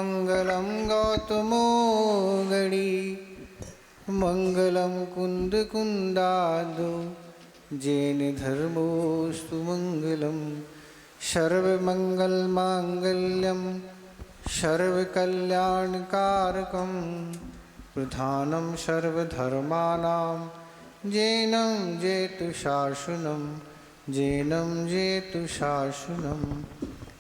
मंगलम गौतमोगणी मंगलम कुंद कुंदादो जैन धर्मोस्तु मंगलम सर्वमंगल मांगल्यम सर्वकल्याणकारकम प्रधानम सर्वधर्मानां जैनम जेतु शासनम जैनम जेतु शासनम।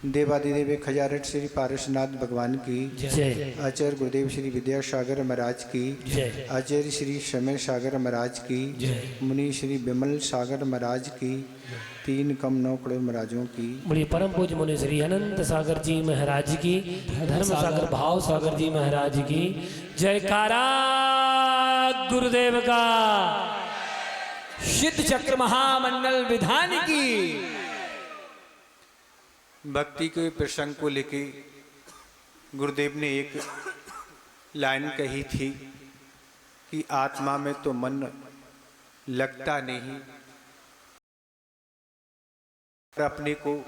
देवादिदेव 1008 श्री पारसनाथ भगवान की जय। आचार्य गुरुदेव श्री विद्यासागर महाराज की जय। आचार्य श्री समय सागर महाराज की जय। मुनि श्री विमल सागर महाराज की 3 कम 9 करोड़ महाराजों की। बड़ी परम पूज्य मुनि श्री अनंत सागर जी महाराज की, धर्म सागर भाव सागर जी महाराज की जयकारा गुरुदेव का, सिद्ध चक्र महामंडल विधान की। भक्ति के प्रसंग को लेके गुरुदेव ने एक लाइन कही थी कि आत्मा में तो मन लगता नहीं, पर अपने को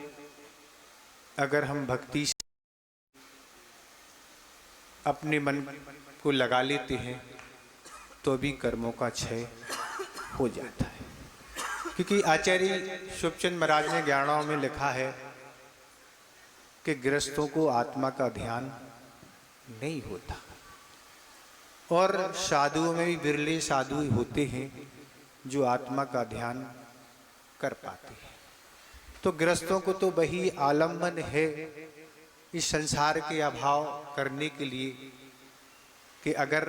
अगर हम भक्ति से अपने मन को लगा लेते हैं तो भी कर्मों का क्षय हो जाता है। क्योंकि आचार्य शुभचंद महाराज ने 11 में लिखा है कि गृहस्थों को आत्मा का ध्यान नहीं होता, और साधुओं में भी बिरले साधु होते हैं जो आत्मा का ध्यान कर पाते हैं। तो गृहस्थों को तो वही आलम्बन है इस संसार के अभाव करने के लिए कि अगर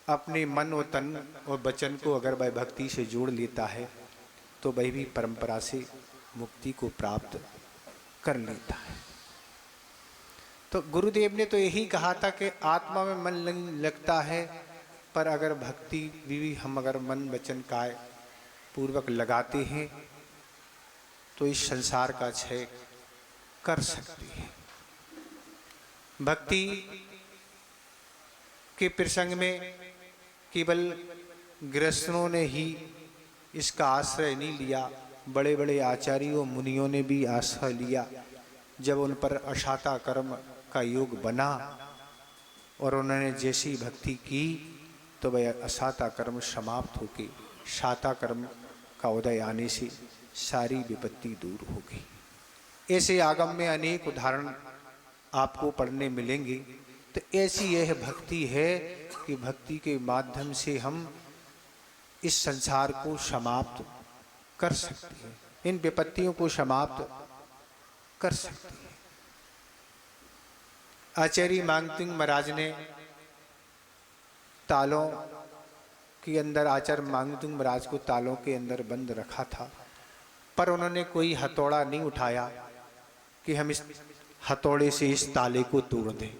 अपने मन और तन और वचन को अगर वह भक्ति से जोड़ लेता है तो वह भी परंपरा से मुक्ति को प्राप्त कर लेता है। तो गुरुदेव ने तो यही कहा था कि आत्मा में मन लगता है, पर अगर भक्ति भी हम अगर मन वचन काय पूर्वक लगाते हैं तो इस संसार का क्षय कर सकते हैं। भक्ति के प्रसंग में केवल गृहस्थों ने ही इसका आश्रय नहीं लिया, बड़े बड़े आचार्यों मुनियों ने भी आश्रय लिया। जब उन पर अशाता कर्म का योग बना और उन्होंने जैसी भक्ति की तो वह अशाता कर्म समाप्त होके शाता कर्म का उदय आने से सारी विपत्ति दूर हो गई। ऐसे आगम में अनेक उदाहरण आपको पढ़ने मिलेंगे। तो ऐसी यह भक्ति है कि भक्ति के माध्यम से हम इस संसार को समाप्त कर सकते हैं, इन विपत्तियों को समाप्त कर सकते हैं। आचार्य मांगतिंग महाराज ने तालों के अंदर, आचार्य मांगतिंग महाराज को तालों के अंदर बंद रखा था, पर उन्होंने कोई हथौड़ा नहीं उठाया कि हम इस हथौड़े से इस ताले को तोड़ दें।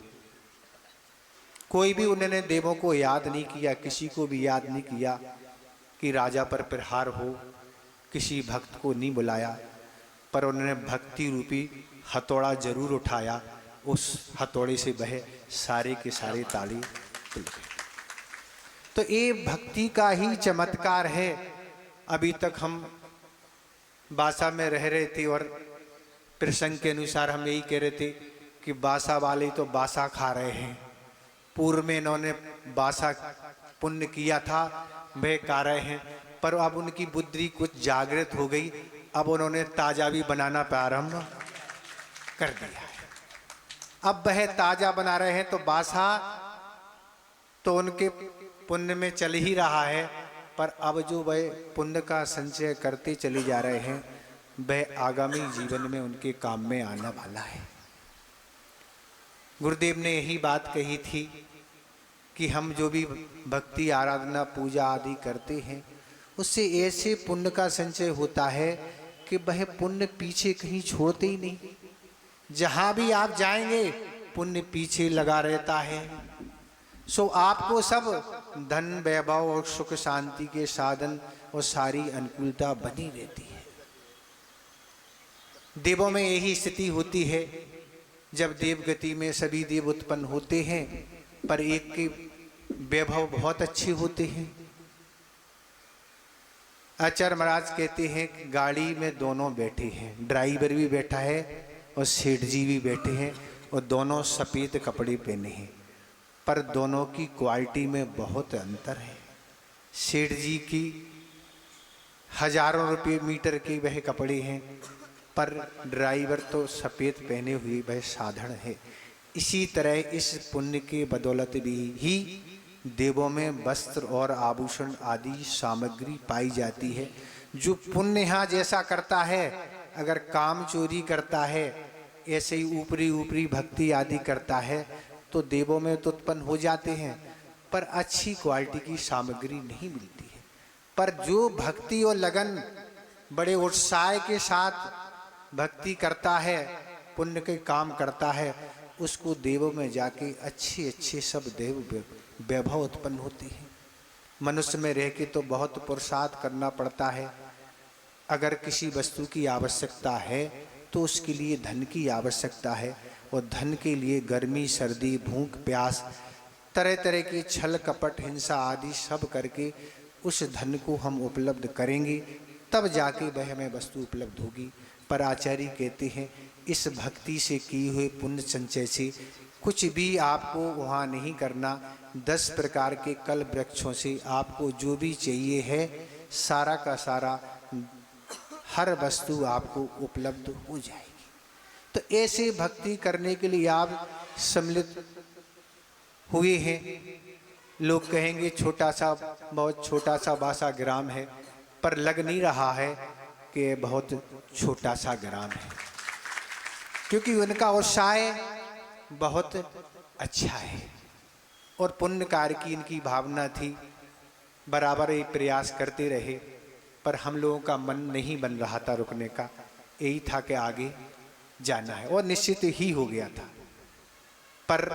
कोई भी उन्होंने देवों को याद नहीं किया, किसी को भी याद नहीं किया कि राजा पर प्रहार हो, किसी भक्त को नहीं बुलाया, पर उन्होंने भक्ति रूपी हथौड़ा जरूर उठाया। उस हथौड़े से वह सारे के सारे ताले खुल गए। तो ये भक्ति का ही चमत्कार है। अभी तक हम बासा में रह रहे थे और प्रसंग के अनुसार हम यही कह रहे थे कि बासा वाले तो बासा खा रहे हैं। पूर्व में इन्होंने बासा पुण्य किया था, वह खा रहे हैं, पर अब उनकी बुद्धि कुछ जागृत हो गई। अब उन्होंने ताजा भी बनाना प्रारंभ कर दिया है। अब वह ताजा बना रहे हैं तो बासा तो उनके पुण्य में चल ही रहा है, पर अब जो वह पुण्य का संचय करते चले जा रहे हैं वह आगामी जीवन में उनके काम में आने वाला है। गुरुदेव ने यही बात कही थी कि हम जो भी भक्ति आराधना पूजा आदि करते हैं उससे ऐसे पुण्य का संचय होता है कि वह पुण्य पीछे कहीं छोड़ते ही नहीं। जहां भी आप जाएंगे पुण्य पीछे लगा रहता है। सो आपको सब धन वैभव और सुख शांति के साधन और सारी अनुकूलता बनी रहती है। देवों में यही स्थिति होती है। जब देवगति में सभी देव उत्पन्न होते हैं, पर एक के वैभव बहुत अच्छे होते हैं। आचार्य महाराज कहते हैं कि गाड़ी में दोनों बैठे हैं, ड्राइवर भी बैठा है और सेठ जी भी बैठे हैं, और दोनों सफ़ेद कपड़े पहने हैं, पर दोनों की क्वालिटी में बहुत अंतर है। सेठ जी की हजारों रुपये मीटर के वह कपड़े हैं, पर ड्राइवर तो सफ़ेद पहने हुए वह साधारण है। इसी तरह इस पुण्य के बदौलत भी ही देवों में वस्त्र और आभूषण आदि सामग्री पाई जाती है। जो पुण्य यहाँ जैसा करता है, अगर काम चोरी करता है, ऐसे ही ऊपरी ऊपरी भक्ति आदि करता है, तो देवों में तो उत्पन्न हो जाते हैं, पर अच्छी क्वालिटी की सामग्री नहीं मिलती है। पर जो भक्ति और लगन बड़े उत्साह के साथ भक्ति करता है, पुण्य के काम करता है, उसको देवों में जाके अच्छे अच्छे सब देव वैभव उत्पन्न होते हैं। मनुष्य में रह के तो बहुत पुरुषार्थ करना पड़ता है। अगर किसी वस्तु की आवश्यकता है तो उसके लिए धन की आवश्यकता है, और धन के लिए गर्मी सर्दी भूख प्यास तरह तरह के छल कपट हिंसा आदि सब करके उस धन को हम उपलब्ध करेंगे, तब जाके वह हमें वस्तु उपलब्ध होगी। पर आचार्य कहते हैं इस भक्ति से किए हुए पुण्य संचय से कुछ भी आपको वहाँ नहीं करना। 10 प्रकार के कल वृक्षों से आपको जो भी चाहिए है सारा का सारा हर वस्तु आपको उपलब्ध हो जाएगी। तो ऐसे भक्ति करने के लिए आप सम्मिलित हुए हैं। लोग कहेंगे छोटा सा, बहुत छोटा सा बासा ग्राम है, पर लग नहीं रहा है कि बहुत छोटा सा ग्राम है, क्योंकि उनका उत्साह बहुत अच्छा है और पुण्य कार्य की इनकी भावना थी। बराबर ये प्रयास करते रहे, पर हम लोगों का मन नहीं बन रहा था रुकने का। यही था कि आगे जाना है, और निश्चित ही हो गया था। पर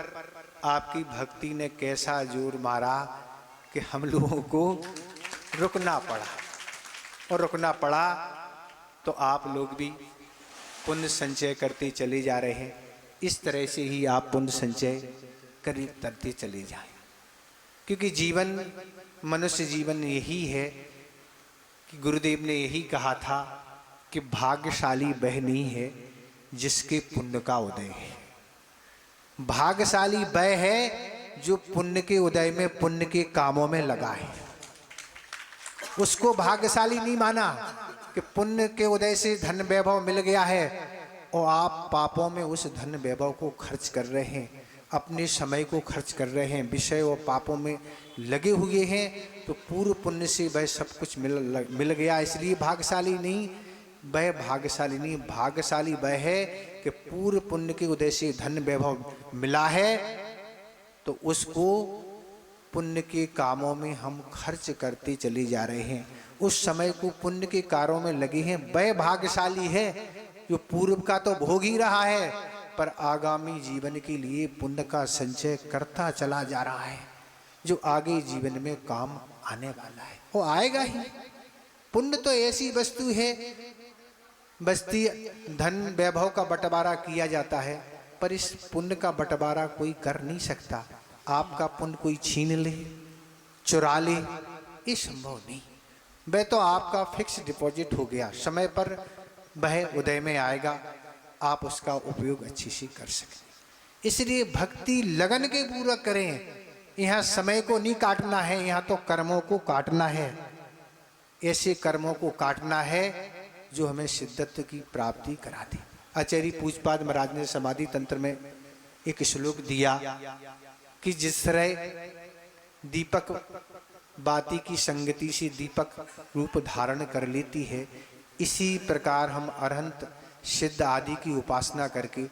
आपकी भक्ति ने कैसा जोर मारा कि हम लोगों को रुकना पड़ा, और रुकना पड़ा तो आप लोग भी पुण्य संचय करते चले जा रहे हैं। इस तरह से ही आप पुण्य संचय करते चले जाएं, क्योंकि जीवन, मनुष्य जीवन यही है कि गुरुदेव ने यही कहा था कि भाग्यशाली वह नहीं है जिसके पुण्य का उदय है। भाग्यशाली वह है जो पुण्य के उदय में पुण्य के कामों में लगा है। उसको भाग्यशाली नहीं माना कि पुण्य के उदय से धन वैभव मिल गया है और आप पापों में उस धन वैभव को खर्च कर रहे हैं, अपने समय को खर्च कर रहे हैं, विषय और पापों में लगे हुए हैं, तो पूर्व पुण्य से वह सब कुछ मिल गया, इसलिए भाग्यशाली नहीं। वह भाग्यशाली नहीं, भाग्यशाली वह है कि पूर्व पुण्य के उदय से धन वैभव मिला है, तो उसको पुण्य के कामों में हम खर्च करते चले जा रहे हैं। उस समय को पुण्य के कार्यों में लगे हैं, वह भाग्यशाली है जो पूर्व का तो भोग ही रहा है, पर आगामी जीवन के लिए पुण्य का संचय करता चला जा रहा है, जो आगे जीवन में काम आने वाला है। वो आएगा ही। पुण्य तो ऐसी वस्तु है, बस्ती धन वैभव का बंटवारा किया जाता है, पर इस पुण्य का बंटवारा कोई कर नहीं सकता। आपका पुण्य कोई छीन ले, चुरा ले, ये संभव नहीं। वह तो आपका फिक्स डिपॉजिट हो गया, समय पर वह उदय में आएगा, आप उसका उपयोग अच्छी से कर सकते। इसलिए भक्ति लगन के पूर्वक करें। यहाँ समय को नहीं काटना है, यहाँ तो कर्मों को काटना है। ऐसे कर्मों को काटना है जो हमें सिद्धत्व की प्राप्ति करा दे। आचार्य पूज्यपाद महाराज ने समाधि तंत्र में एक श्लोक दिया कि जिस तरह दीपक बाती की संगति से दीपक रूप धारण कर लेती है, इसी प्रकार हम अरहंत सिद्ध आदि की उपासना करके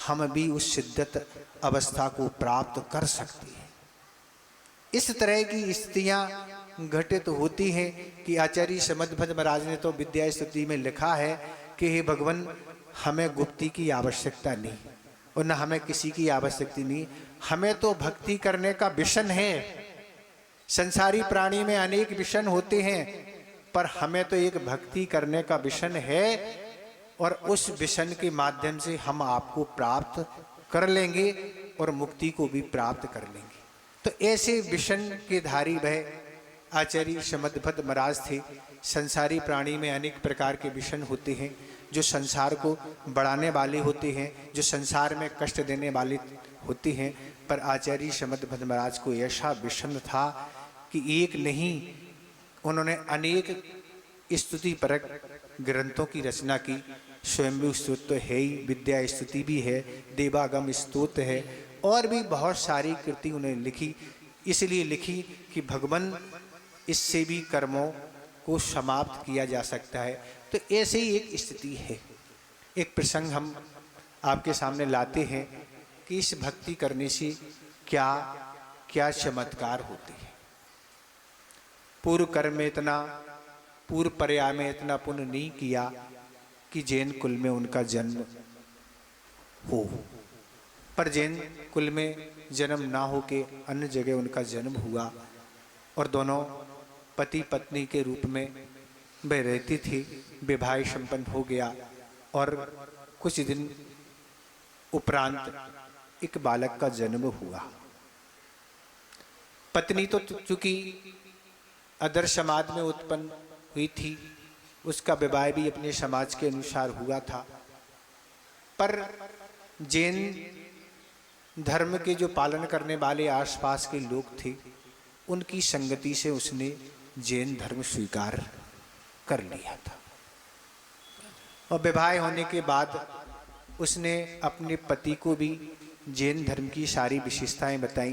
हम भी उस सिद्धत अवस्था को प्राप्त कर सकते हैं। इस तरह की स्थितियां घटित होती हैं कि आचार्य समदभद्र महाराज ने तो विद्या स्तुति में लिखा है कि हे भगवान, हमें गुप्ती की आवश्यकता नहीं और न हमें किसी की आवश्यकता नहीं, हमें तो भक्ति करने का विषन है। संसारी प्राणी में अनेक विषन होते हैं, पर हमें तो एक भक्ति करने का विषन है, और उस विषन के माध्यम से हम आपको प्राप्त कर लेंगे और मुक्ति को भी प्राप्त कर लेंगे। तो ऐसे विषन के धारी वह आचार्य समदभद्र महाराज थे। संसारी प्राणी में अनेक प्रकार के विषन होते हैं, जो संसार को बढ़ाने वाले होते हैं, जो संसार में कष्ट देने वाले होते हैं। पर आचार्य श्रीमद् भद्र महाराज को ऐसा विषम था कि एक नहीं, उन्होंने अनेक स्तुति परक ग्रंथों की रचना की। स्वयंभू स्तोत्र तो है ही, विद्या स्तुति भी है, देवागम स्तोत्र है, और भी बहुत सारी कृति उन्होंने लिखी। इसलिए लिखी कि भगवान इससे भी कर्मों को समाप्त किया जा सकता है। तो ऐसे ही एक स्थिति है। एक प्रसंग हम आपके सामने लाते हैं कि इस भक्ति करने से क्या क्या चमत्कार होते हैं। पूर्व कर्म में इतना, पूर्व पर्याय में इतना पुण्य नहीं किया कि जैन कुल में उनका जन्म हो, पर जैन कुल में जन्म ना हो के अन्य जगह उनका जन्म हुआ, और दोनों पति पत्नी के रूप में वह रहती थी। विवाह संपन्न हो गया और कुछ दिन उपरांत एक बालक का जन्म हुआ। पत्नी तो चूंकि अदर समाज में उत्पन्न हुई थी, उसका विवाह भी अपने समाज के अनुसार हुआ था, पर जैन धर्म के जो पालन करने वाले आसपास के लोग थे, उनकी संगति से उसने जैन धर्म स्वीकार कर लिया था। और विवाह होने के बाद उसने अपने पति को भी जैन धर्म की सारी विशेषताएं बताई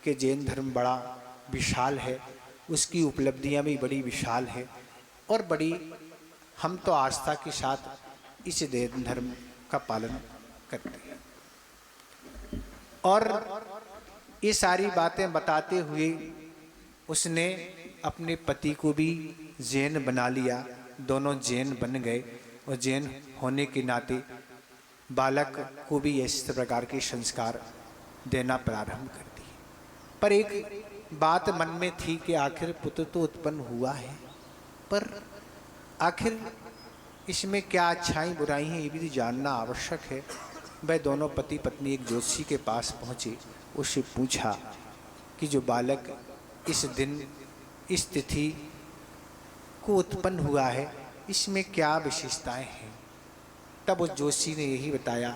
कि जैन धर्म बड़ा विशाल है, उसकी उपलब्धियां भी बड़ी विशाल है, और बड़ी हम तो आस्था के साथ इस जैन धर्म का पालन करते हैं। और ये सारी बातें बताते हुए उसने अपने पति को भी जैन बना लिया। दोनों जैन बन गए, और जैन होने के नाते बालक को भी इस प्रकार के संस्कार देना प्रारंभ कर दिए। पर एक बात मन में थी कि आखिर पुत्र तो उत्पन्न हुआ है, पर आखिर इसमें क्या अच्छाई बुराई है ये भी जानना आवश्यक है। वह दोनों पति पत्नी एक ज्योतिषी के पास पहुँचे, उससे पूछा कि जो बालक इस दिन इस तिथि को उत्पन्न हुआ है, इसमें क्या विशेषताएं हैं। तब उस ज्योतिषी ने यही बताया,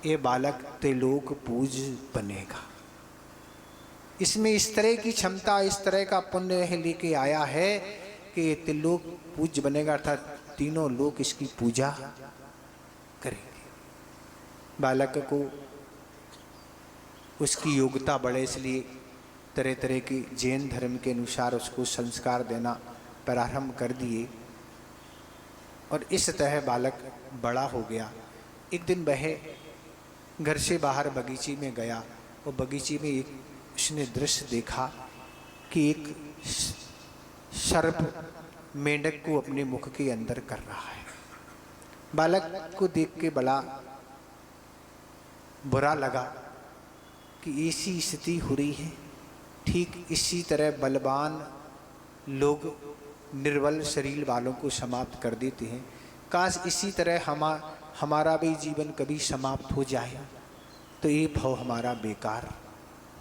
ये बालक त्रिलोक पूज बनेगा। इसमें इस तरह की क्षमता, इस तरह का पुण्य लेके आया है कि ये त्रिलोक पूज बनेगा, अर्थात तीनों लोग इसकी पूजा करेंगे। बालक को उसकी योग्यता बढ़े, इसलिए तरह तरह के जैन धर्म के अनुसार उसको संस्कार देना प्रारंभ कर दिए, और इस तरह बालक बड़ा हो गया। एक दिन वह घर से बाहर बगीचे में गया, और बगीचे में एक उसने दृश्य देखा कि एक सर्प मेंढक को अपने मुख के अंदर कर रहा है। बालक को देख के बड़ा बुरा लगा कि ऐसी स्थिति हो रही है। ठीक इसी तरह बलवान लोग निर्बल शरीर वालों को समाप्त कर देते हैं। काश इसी तरह हमारा भी जीवन कभी समाप्त हो जाए तो ये भाव हमारा बेकार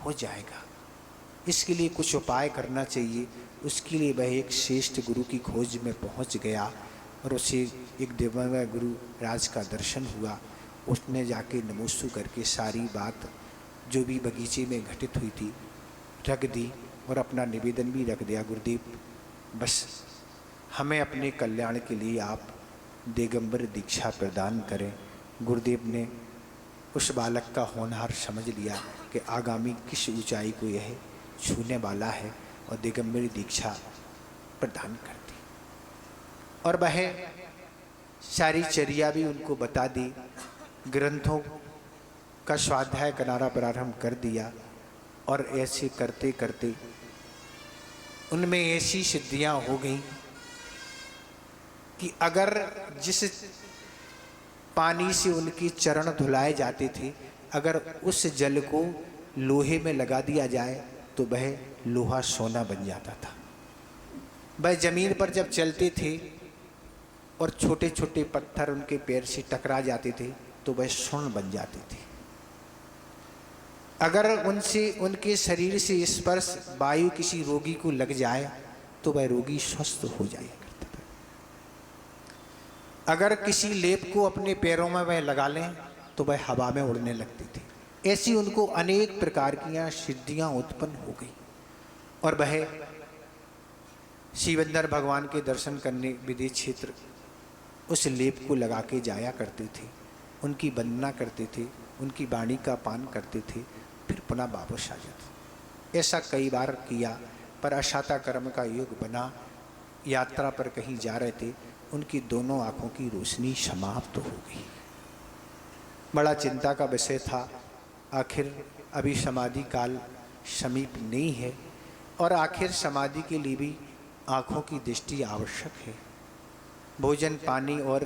हो जाएगा। इसके लिए कुछ उपाय करना चाहिए। उसके लिए वह एक श्रेष्ठ गुरु की खोज में पहुंच गया, और उसे एक दिव्य गुरु राज का दर्शन हुआ। उसने जाके नमोस्तु करके सारी बात जो भी बगीचे में घटित हुई थी रख दी, और अपना निवेदन भी रख दिया, गुरुदेव बस हमें अपने कल्याण के लिए आप दिगंबर दीक्षा प्रदान करें। गुरुदेव ने उस बालक का होनहार समझ लिया कि आगामी किस ऊंचाई को यह छूने वाला है, और दिगंबरी दीक्षा प्रदान कर दी। और वह सारी चर्या भी उनको बता दी, ग्रंथों का स्वाध्याय कराना प्रारंभ कर दिया, और ऐसे करते करते उनमें ऐसी सिद्धियां हो गई कि अगर जिस पानी से उनके चरण धुलाए जाते थे, अगर उस जल को लोहे में लगा दिया जाए तो वह लोहा सोना बन जाता था। वह जमीन पर जब चलते थे और छोटे छोटे पत्थर उनके पैर से टकरा जाते थे तो वह स्वर्ण बन जाते थे। अगर उनसे उनके शरीर से स्पर्श वायु किसी रोगी को लग जाए तो वह रोगी स्वस्थ हो जाए करता था। अगर किसी लेप को अपने पैरों में वह लगा लें तो वह हवा में उड़ने लगती थी। ऐसी उनको अनेक प्रकार की सिद्धियां उत्पन्न हो गई और वह शिवेंद्र भगवान के दर्शन करने विदेश क्षेत्र उस लेप को लगा के जाया करते थे, उनकी वंदना करते थे, उनकी वाणी का पान करते थे, फिर पुनः वापस आ जाते। ऐसा कई बार किया, पर अशाता कर्म का योग बना। यात्रा पर कहीं जा रहे थे, उनकी दोनों आंखों की रोशनी समाप्त हो गई। बड़ा चिंता का विषय था। आखिर अभी समाधि काल समीप नहीं है और आखिर समाधि के लिए भी आँखों की दृष्टि आवश्यक है। भोजन पानी और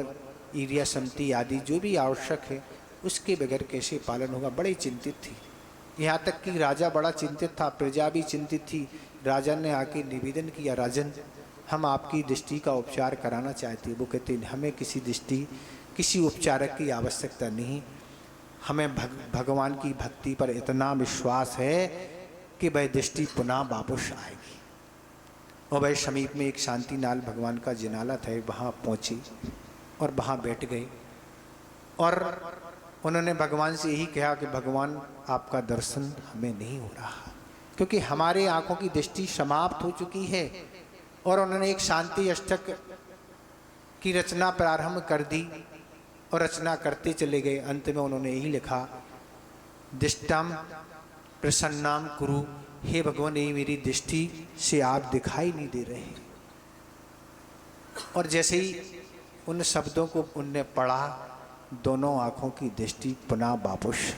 ईर्या समति आदि जो भी आवश्यक है उसके बगैर कैसे पालन होगा। बड़े चिंतित थी, यहाँ तक कि राजा बड़ा चिंतित था, प्रजा भी चिंतित थी। राजा ने आके निवेदन किया, राजन हम आपकी दृष्टि का उपचार कराना चाहते। वो कहते हमें किसी उपचारक की आवश्यकता नहीं, हमें भगवान की भक्ति पर इतना विश्वास है कि वह दृष्टि पुनः वापस आएगी। और वह समीप में एक शांतिनाल भगवान का जिनाला था, वहाँ पहुँचे और वहाँ बैठ गए और उन्होंने भगवान से यही कहा कि भगवान आपका दर्शन हमें नहीं हो रहा, क्योंकि हमारे आँखों की दृष्टि समाप्त हो चुकी है। और उन्होंने एक शांति अष्टक की रचना प्रारंभ कर दी और रचना करते चले गए। अंत में उन्होंने यही लिखा, दृष्टाम प्रसन्नाम कुरु, हे भगवान ये मेरी दृष्टि से आप दिखाई नहीं दे रहे। और जैसे ही उन शब्दों को उनने पढ़ा, दोनों आंखों की दृष्टि पुनः वापस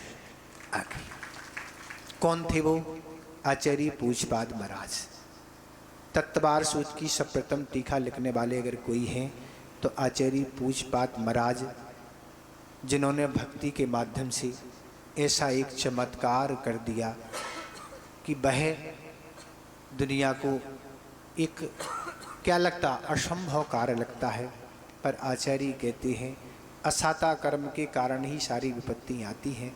आ गई। कौन थे वो? आचार्य पूजपाद महाराज। तत्वार सूत की सप्रथम टीका लिखने वाले अगर कोई हैं तो आचार्य पूजपाद महाराज, जिन्होंने भक्ति के माध्यम से ऐसा एक चमत्कार कर दिया कि वह दुनिया को एक क्या लगता, असंभव कार्य लगता है। पर आचार्य कहते हैं असाता कर्म के कारण ही सारी विपत्ति आती हैं,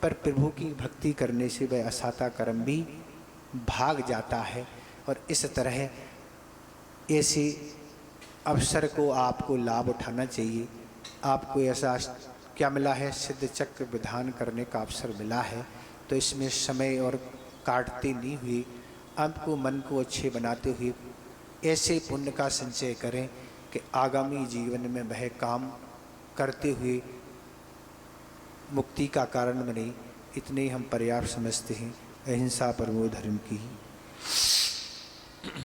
पर प्रभु की भक्ति करने से वह असाता कर्म भी भाग जाता है। और इस तरह ऐसे अवसर को आपको लाभ उठाना चाहिए। आपको ऐसा क्या मिला है, सिद्ध चक्र विधान करने का अवसर मिला है, तो इसमें समय और काटते नहीं हुए आपको मन को अच्छे बनाते हुए ऐसे पुण्य का संचय करें कि आगामी जीवन में वह काम करते हुए मुक्ति का कारण बने। इतने हम पर्याप्त समझते हैं। अहिंसा परमो धर्म की।